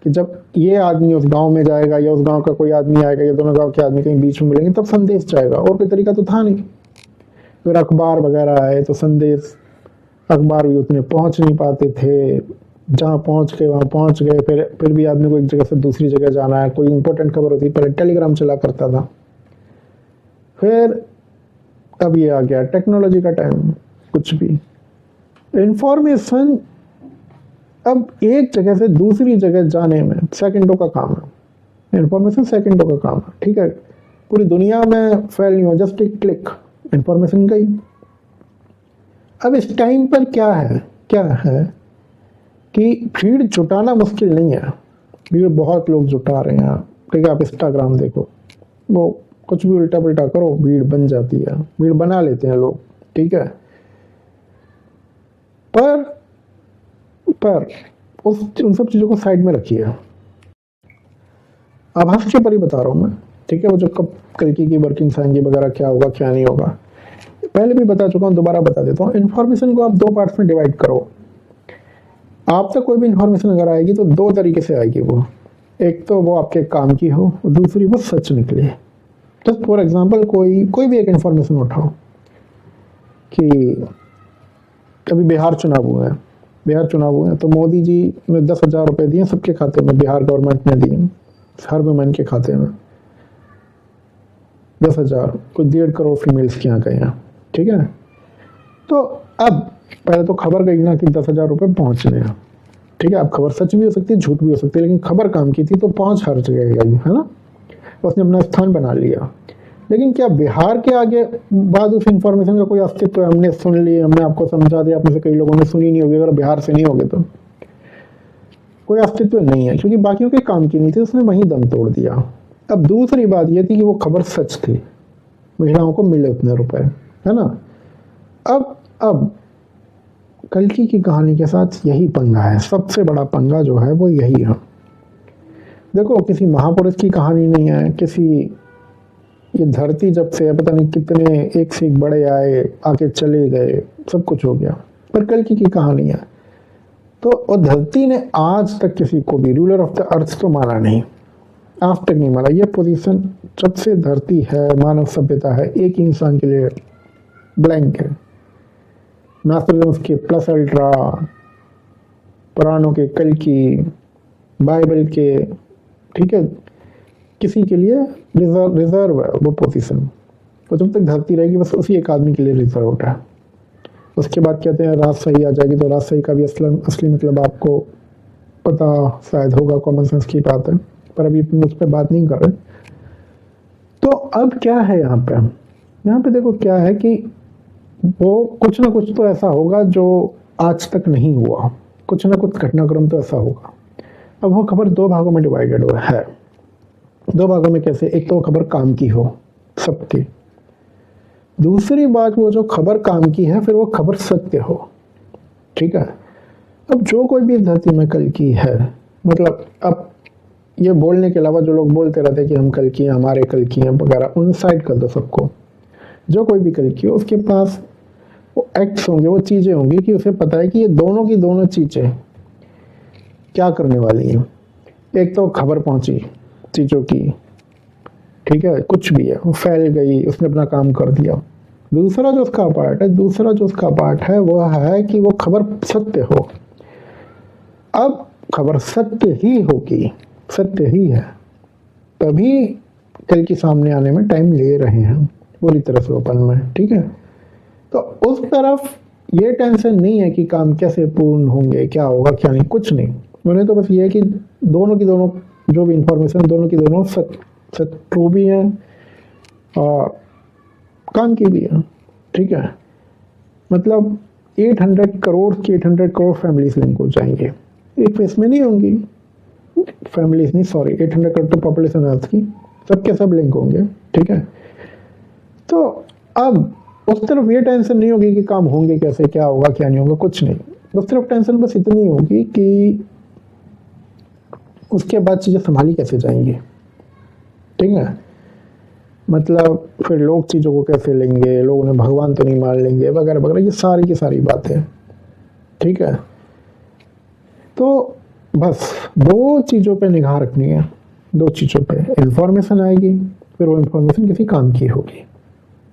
कि जब ये आदमी उस गांव में जाएगा या उस गांव का कोई आदमी आएगा या दोनों गांव के आदमी कहीं बीच में मिलेंगे तब संदेश जाएगा, और कोई तरीका तो था नहीं। फिर अखबार वगैरह आए तो संदेश, अखबार भी उतने पहुंच नहीं पाते थे, जहाँ पहुंच गए वहाँ पहुंच गए। फिर भी आदमी को एक जगह से दूसरी जगह जाना है, कोई इंपॉर्टेंट खबर होती है, पहले टेलीग्राम चला करता था। फिर अब ये आ गया टेक्नोलॉजी का टाइम, कुछ भी इंफॉर्मेशन अब एक जगह से दूसरी जगह जाने में सेकंडों का काम है। इंफॉर्मेशन सेकंडों का काम है, ठीक है। पूरी दुनिया में फैलनी हो, जस्ट एक क्लिक इंफॉर्मेशन गई। अब इस टाइम पर क्या है कि भीड़ जुटाना मुश्किल नहीं है, भीड़ बहुत लोग जुटा रहे हैं, ठीक है। आप इंस्टाग्राम देखो, वो कुछ भी उल्टा पुल्टा करो भीड़ बन जाती है, भीड़ बना लेते हैं लोग, ठीक है। पर उन सब चीजों को साइड में रखिए। आभास के ऊपर ही बता रहा हूं मैं, ठीक है। वो जो कब कल्कि की वर्किंग आएंगी वगैरह, क्या होगा क्या नहीं होगा, पहले भी बता चुका हूं, दोबारा बता देता हूं। इन्फॉर्मेशन को आप दो पार्ट्स में डिवाइड करो। आप तक कोई भी इंफॉर्मेशन अगर आएगी तो दो तरीके से आएगी वो, एक तो वो आपके काम की हो, दूसरी वो सच निकले। जस्ट फॉर एग्जांपल कोई भी एक इंफॉर्मेशन उठाओ कि अभी बिहार चुनाव हुआ है तो मोदी जी ने 10,000 रुपए दिए सबके खाते में, बिहार गवर्नमेंट ने दिए हर वुमेन के खाते में 10,000, कोई 1.5 करोड़ फीमेल्स के यहाँ गए हैं, ठीक है। तो अब पहले तो खबर गई ना कि 10,000 रुपए पहुंचने हैं, ठीक है। अब खबर सच भी हो सकती है, झूठ भी हो सकती है, लेकिन खबर काम की थी तो पहुंच हर जगह गई, है ना। उसने अपना स्थान बना लिया। लेकिन क्या बिहार के आगे बाद उस इंफॉर्मेशन का कोई अस्तित्व है? हमने सुन ली, हमने आपको समझा दिया, आप में से कई लोगों ने सुनी नहीं होगी, अगर बिहार से नहीं होगे तो कोई अस्तित्व नहीं है, क्योंकि बाकियों के काम की नहीं थी, उसने वहीं दम तोड़ दिया। अब दूसरी बात यह थी कि वो खबर सच थी, महिलाओं को मिले उतने रुपए, है ना। अब कल्कि की कहानी के साथ यही पंगा है, सबसे बड़ा पंगा जो है वो यही है। देखो किसी महापुरुष की कहानी नहीं है, किसी ये धरती जब से पता नहीं कितने एक से एक बड़े आए, आके चले गए, सब कुछ हो गया, पर कल्कि की कहानी है। तो और धरती ने आज तक किसी को भी रूलर ऑफ द अर्थ तो माना नहीं, आज तक नहीं माना। ये पोजीशन जब से धरती है, मानव सभ्यता है, एक ही इंसान के लिए ब्लैंक है। नास्ट्राडमस के प्लस अल्ट्रा, पुराणों के कल्कि, बाइबल के, ठीक है, किसी के लिए रिजर्व है वो पोजीशन, तो जब तक धरती रहेगी बस उसी एक आदमी के लिए रिजर्व है। उसके बाद कहते हैं राजशाही आ जाएगी, तो राजशाही का भी असली मतलब आपको पता शायद होगा, कॉमन सेंस की बात है, पर अभी उस पर बात नहीं कर रहे। तो अब क्या है यहाँ पे देखो क्या है कि वो कुछ ना कुछ तो ऐसा होगा जो आज तक नहीं हुआ, कुछ ना कुछ घटनाक्रम तो ऐसा होगा। अब वो खबर दो भागों में डिवाइडेड हुआ है। दो भागों में कैसे? एक तो खबर काम की हो सबकी, दूसरी बात वो जो खबर काम की है फिर वो खबर सत्य हो, ठीक है। अब जो कोई भी धरती में कल की है, मतलब अब ये बोलने के अलावा जो लोग बोलते रहते हैं कि हम कल की हैं, हमारे कल की हैं वगैरह, उन साइड कर दो सबको। जो कोई भी कल की हो उसके पास वो एक्ट्स होंगे, वो चीज़ें होंगी कि उसे पता है कि ये दोनों की दोनों चीज़ें क्या करने वाली हैं। एक तो खबर पहुंची चीज़ों की, ठीक है, कुछ भी है, वो फैल गई, उसने अपना काम कर दिया। दूसरा जो उसका पार्ट है वो है कि वो खबर सत्य हो। अब खबर सत्य ही होगी, सत्य ही है, तभी कल की सामने आने में टाइम ले रहे हैं पूरी तरह से ओपन में, ठीक है। तो उस तरफ ये टेंशन नहीं है कि काम कैसे पूर्ण होंगे, क्या होगा क्या नहीं, कुछ नहीं। उन्हें तो बस ये है कि दोनों की दोनों जो भी इंफॉर्मेशन, दोनों की दोनों सत्य ट्रू भी हैं और काम की भी है, ठीक है। मतलब 800 करोड़ की 800 करोड़ फैमिलीज लिंक हो जाएंगे एक फेस में, नहीं होंगी फैमिलीज, नहीं सॉरी, 800 करोड़ तो पॉपुलेशन अर्थ की, सबके सब लिंक होंगे, ठीक है। तो अब उस तरफ ये टेंशन नहीं होगी कि काम होंगे कैसे, क्या होगा क्या नहीं होगा, कुछ नहीं। उस तरफ टेंशन बस इतनी होगी कि उसके बाद चीज़ें संभाली कैसे जाएंगी, ठीक है। मतलब फिर लोग चीज़ों को कैसे लेंगे, लोग उन्हें भगवान तो नहीं मान लेंगे वगैरह वगैरह, ये सारी की सारी बातें, ठीक है। तो बस दो चीज़ों पे निगाह रखनी है, दो चीज़ों पे। इंफॉर्मेशन आएगी, फिर वो इंफॉर्मेशन किसी काम की होगी,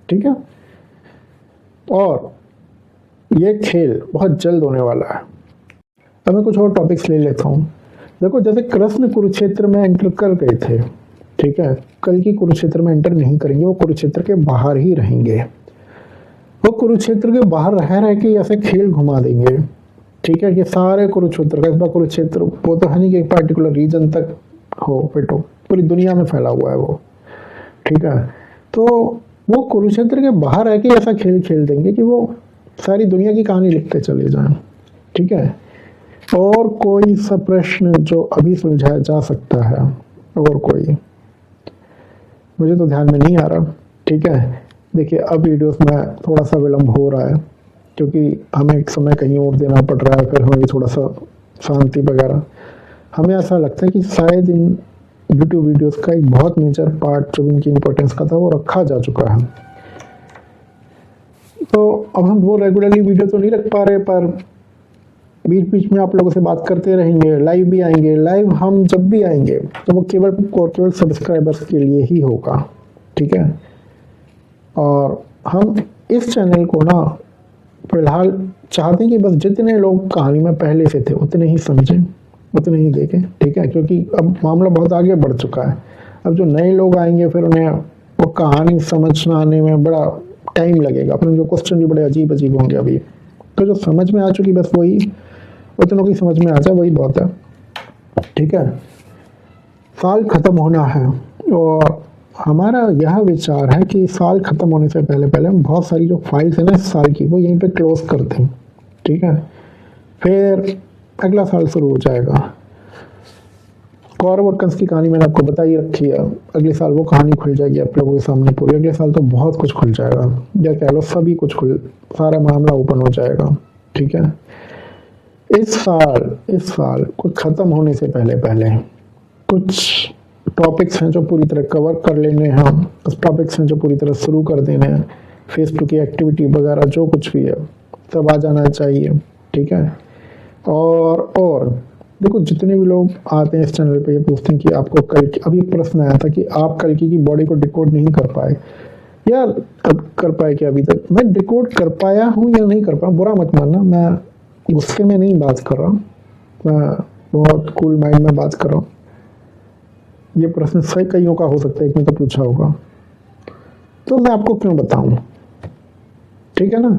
ठीक है। और ये खेल बहुत जल्द होने वाला है। अब मैं कुछ और टॉपिक्स ले लेता हूँ। देखो जैसे कृष्ण कुरुक्षेत्र में एंटर कर गए थे, ठीक है, कल की कुरुक्षेत्र में एंटर नहीं करेंगे, वो कुरुक्षेत्र के बाहर ही रहेंगे। वो कुरुक्षेत्र के बाहर रह के ऐसे खेल घुमा देंगे, ठीक है, कि सारे कुरुक्षेत्र, कस्बा कुरुक्षेत्र, वो तो है नहीं कि एक पार्टिकुलर रीजन तक हो, बेटो पूरी दुनिया में फैला हुआ है वो, ठीक है। तो वो कुरुक्षेत्र के बाहर रह के ऐसा खेल खेल देंगे कि वो सारी दुनिया की कहानी लिखते चले जाएं, ठीक है। और कोई सा प्रश्न जो अभी सुलझाया जा सकता है, और कोई मुझे तो ध्यान में नहीं आ रहा, ठीक है। देखिए अब वीडियोस में थोड़ा सा विलम्ब हो रहा है क्योंकि हमें एक समय कहीं और देना पड़ रहा है, फिर हमें थोड़ा सा शांति वगैरह। हमें ऐसा लगता है कि शायद इन यूट्यूब वीडियोस का एक बहुत मेजर पार्ट जो इनकी इम्पोर्टेंस का था वो रखा जा चुका है। तो अब हम वो रेगुलरली वीडियो तो नहीं रख पा रहे, पर बीच बीच में आप लोगों से बात करते रहेंगे, लाइव भी आएंगे। लाइव हम जब भी आएंगे तो वो केवल सब्सक्राइबर्स के लिए ही होगा, ठीक है। और हम इस चैनल को ना फिलहाल चाहते हैं कि बस जितने लोग कहानी में पहले से थे उतने ही समझें, उतने ही देखें, ठीक है, क्योंकि अब मामला बहुत आगे बढ़ चुका है। अब जो नए लोग आएंगे फिर उन्हें वो कहानी समझना आने में बड़ा टाइम लगेगा, फिर उनके क्वेश्चन भी बड़े अजीब अजीब होंगे। अभी तो जो समझ में आ चुकी बस वही, उतनों की समझ में आ जाए वही बहुत है, ठीक है। साल खत्म होना है और हमारा यह विचार है कि साल खत्म होने से पहले पहले हम बहुत सारी जो फाइल्स है ना इस साल की वो यहीं पे क्लोज कर दें, ठीक है। फिर अगला साल शुरू हो जाएगा। कौरव और कंस की कहानी मैंने आपको बता ही रखी है, अगले साल वो कहानी खुल जाएगी आप लोगों के सामने पूरी। अगले साल तो बहुत कुछ खुल जाएगा, या कह लो सभी कुछ सारा मामला ओपन हो जाएगा, ठीक है। इस साल कुछ खत्म होने से पहले पहले कुछ टॉपिक्स हैं जो पूरी तरह कवर कर लेने हैं, कुछ टॉपिक्स हैं जो पूरी तरह शुरू कर देने हैं। फेसबुक की एक्टिविटी वगैरह जो कुछ भी है सब आ जाना चाहिए, ठीक है। और देखो जितने भी लोग आते हैं इस चैनल पे ये पूछते हैं कि आपको कल की, अभी एक प्रश्न आया था कि आप कल की बॉडी को डिकोड नहीं कर पाए यार, अब कर पाए क्या? अभी तक मैं डिकोड कर पाया हूँ या नहीं कर पाया, बुरा मत मानना, मैं गुस्से में नहीं बात कर रहा हूँ, मैं बहुत कूल माइंड में बात कर रहा हूँ। ये प्रश्न सही कईयों का हो सकता है, एक ने तो पूछा होगा, तो मैं आपको क्यों बताऊं, ठीक है ना।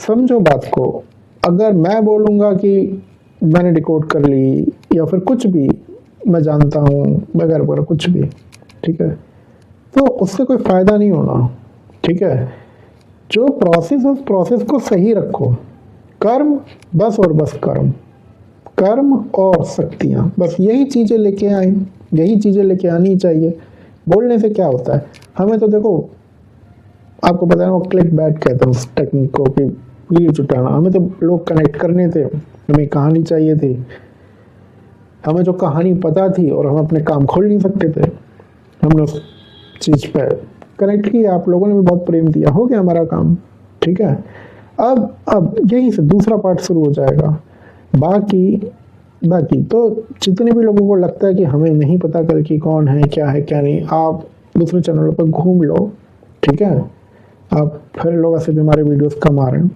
समझो बात को, अगर मैं बोलूंगा कि मैंने डिकोड कर ली या फिर कुछ भी मैं जानता हूँ वगैरह वगैरह कुछ भी, ठीक है, तो उससे कोई फायदा नहीं होना, ठीक है। जो प्रोसेस है उस प्रोसेस को सही रखो। कर्म, बस और बस कर्म, कर्म और शक्तियाँ, बस यही चीज़ें लेके आए, यही चीज़ें लेके आनी चाहिए। बोलने से क्या होता है, हमें तो देखो आपको पता है वो क्लिक बैट कहते हैं उस टेक्निक को कि रील जुटाना, हमें तो लोग कनेक्ट करने थे, हमें कहानी चाहिए थी, हमें जो कहानी पता थी और हम अपने काम खोल नहीं सकते थे, हमने उस चीज़ पे कनेक्ट किया, आप लोगों ने भी बहुत प्रेम दिया, हो गया हमारा काम, ठीक है। अब यहीं से दूसरा पार्ट शुरू हो जाएगा। बाकी तो जितने भी लोगों को लगता है कि हमें नहीं पता कल की कौन है क्या नहीं, आप दूसरे चैनलों पर घूम लो, ठीक है। आप फिर लोग ऐसे भी हमारे वीडियोस कम आ रहे हैं,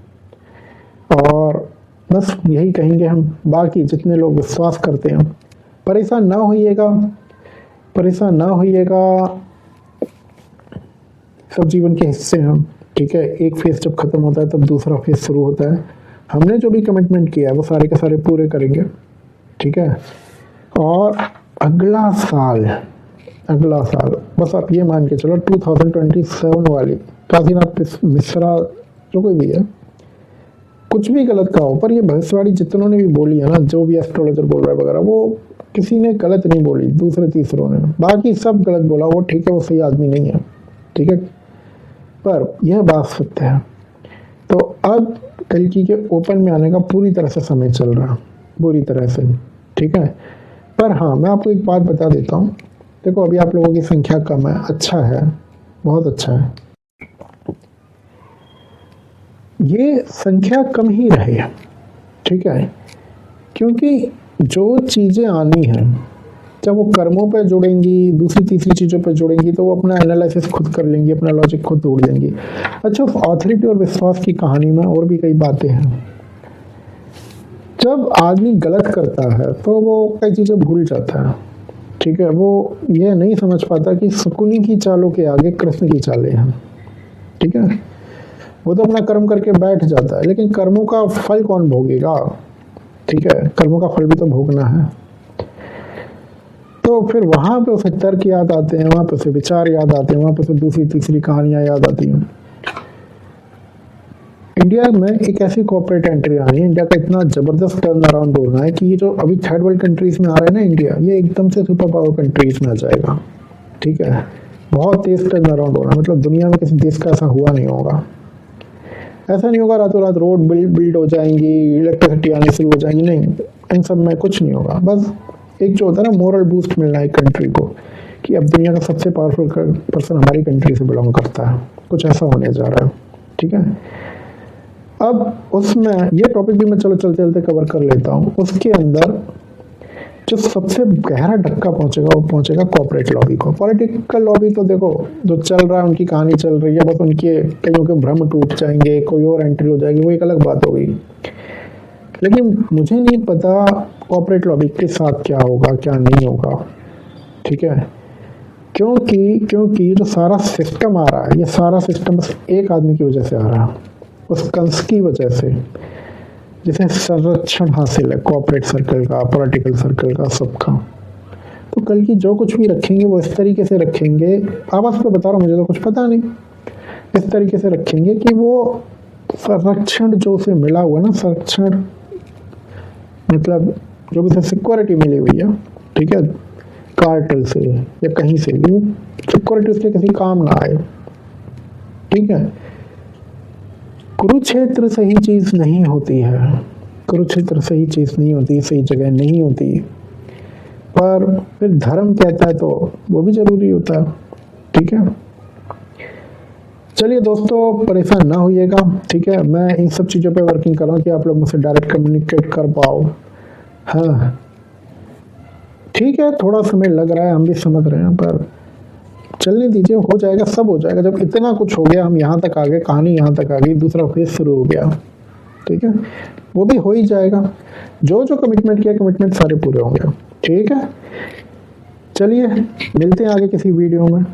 और बस यही कहेंगे हम, बाकी जितने लोग विश्वास करते हैं परेशान ना होइएगा, परेशान ना होइएगा, सब जीवन के हिस्से हैं हम, ठीक है। एक फेज जब खत्म होता है तब दूसरा फेज शुरू होता है, हमने जो भी कमिटमेंट किया है वो सारे के सारे पूरे करेंगे, ठीक है। और अगला साल बस आप ये मान के चलो 2027 वाली काशीनाथ मिश्रा जो कोई भी है, कुछ भी गलत कहा हो, पर ये भविष्यवाणी जितनों ने भी बोली है ना, जो भी एस्ट्रोलॉजर बोल रहा है वगैरह, वो किसी ने गलत नहीं बोली, दूसरे तीसरों ने, बाकी सब गलत बोला, वो ठीक है, वो सही आदमी नहीं है, ठीक है, पर यह बात सत्य है। तो अब कल्कि के ओपन में आने का पूरी तरह से समय चल रहा, पूरी तरह से, ठीक है। पर हाँ, मैं आपको एक बात बता देता हूँ, देखो अभी आप लोगों की संख्या कम है, अच्छा है, बहुत अच्छा है, ये संख्या कम ही रहे, ठीक है, क्योंकि जो चीज़ें आनी हैं जब वो कर्मों पे जुड़ेंगी, दूसरी तीसरी चीज़ों पे जुड़ेंगी, तो वो अपना एनालिसिस खुद कर लेंगी, अपना लॉजिक खुद तोड़ देंगी। अच्छा, उस ऑथोरिटी और विश्वास की कहानी में और भी कई बातें हैं। जब आदमी गलत करता है तो वो कई चीज़ें भूल जाता है, ठीक है, वो यह नहीं समझ पाता कि शकुनी की चालों के आगे कृष्ण की चालें हैं, ठीक है। वो तो अपना कर्म करके बैठ जाता है, लेकिन कर्मों का फल कौन भोगेगा, ठीक है, कर्मों का फल भी तो भोगना है। तो फिर वहां पे उसे तर्क याद आते हैं, वहां पे उसे विचार याद आते हैं, वहां पे उसे दूसरी तीसरी कहानियां याद आती हैं। इंडिया में एक ऐसी कॉर्पोरेट एंट्री आनी है, इंडिया का इतना जबरदस्त टर्न अराउंड हो रहा है कि ये जो अभी थर्ड वर्ल्ड कंट्रीज में आ रहा है ना इंडिया, ये एकदम से सुपर पावर कंट्रीज में आ जाएगा, ठीक है। बहुत तेज टर्न अराउंड हो रहा है, मतलब दुनिया में किसी देश का ऐसा हुआ नहीं होगा। ऐसा नहीं होगा रातों रात रोड बिल्ड हो जाएंगी, इलेक्ट्रिसिटी आनी शुरू हो जाएंगी, नहीं, इन सब में कुछ नहीं होगा। बस एक जो होता है ना मोरल बूस्ट मिलना है कंट्री को, कि अब दुनिया का सबसे पावरफुल पर्सन हमारी कंट्री से बिलोंग करता है, कुछ ऐसा होने जा रहा है, ठीक है। अब उसमें ये टॉपिक भी मैं चलो चलते चलते कवर कर लेता हूँ। उसके अंदर जो सबसे गहरा धक्का पहुंचेगा वो पहुंचेगा कॉर्पोरेट लॉबी को। पॉलिटिकल लॉबी तो देखो जो चल रहा है, उनकी कहानी चल रही है, बस उनके कईयों के भ्रम टूट जाएंगे, कोई और एंट्री हो जाएगी, वो एक अलग बात होगी। लेकिन मुझे नहीं पता कॉर्पोरेट लॉबी के साथ क्या होगा क्या नहीं होगा, ठीक है, क्योंकि जो सारा सिस्टम आ रहा है, ये सारा सिस्टम बस एक आदमी की वजह से आ रहा है, उस कंस की वजह से, जिसे संरक्षण हासिल है कॉर्पोरेट सर्कल का, पॉलिटिकल सर्कल का, सबका। तो कल की जो कुछ भी रखेंगे वो इस तरीके से रखेंगे, आवाज पे बता रहा हूँ, मुझे तो कुछ पता नहीं, इस तरीके से रखेंगे कि वो संरक्षण जो उसे मिला हुआ ना, संरक्षण मतलब जो भी सिक्योरिटी मिली हुई है, ठीक है, कार्टेल से या कहीं से भी, सिक्योरिटी उसके किसी काम ना आए, ठीक है। कुरुक्षेत्र सही चीज नहीं होती है, कुरुक्षेत्र सही चीज नहीं होती, सही जगह नहीं होती, पर फिर धर्म कहता है तो वो भी जरूरी होता है, ठीक है। चलिए दोस्तों, परेशान ना होइएगा, ठीक है, मैं इन सब चीज़ों पे वर्किंग कर रहा हूँ कि आप लोग मुझसे डायरेक्ट कम्युनिकेट कर पाओ। हाँ ठीक है, थोड़ा समय लग रहा है, हम भी समझ रहे हैं, पर चलने दीजिए, हो जाएगा, सब हो जाएगा। जब इतना कुछ हो गया, हम यहाँ तक आ गए, कहानी यहाँ तक आ गई, दूसरा फेज शुरू हो गया, ठीक है, वो भी हो ही जाएगा। जो जो कमिटमेंट किया, कमिटमेंट सारे पूरे होंगे, ठीक है। चलिए मिलते हैं आगे किसी वीडियो में।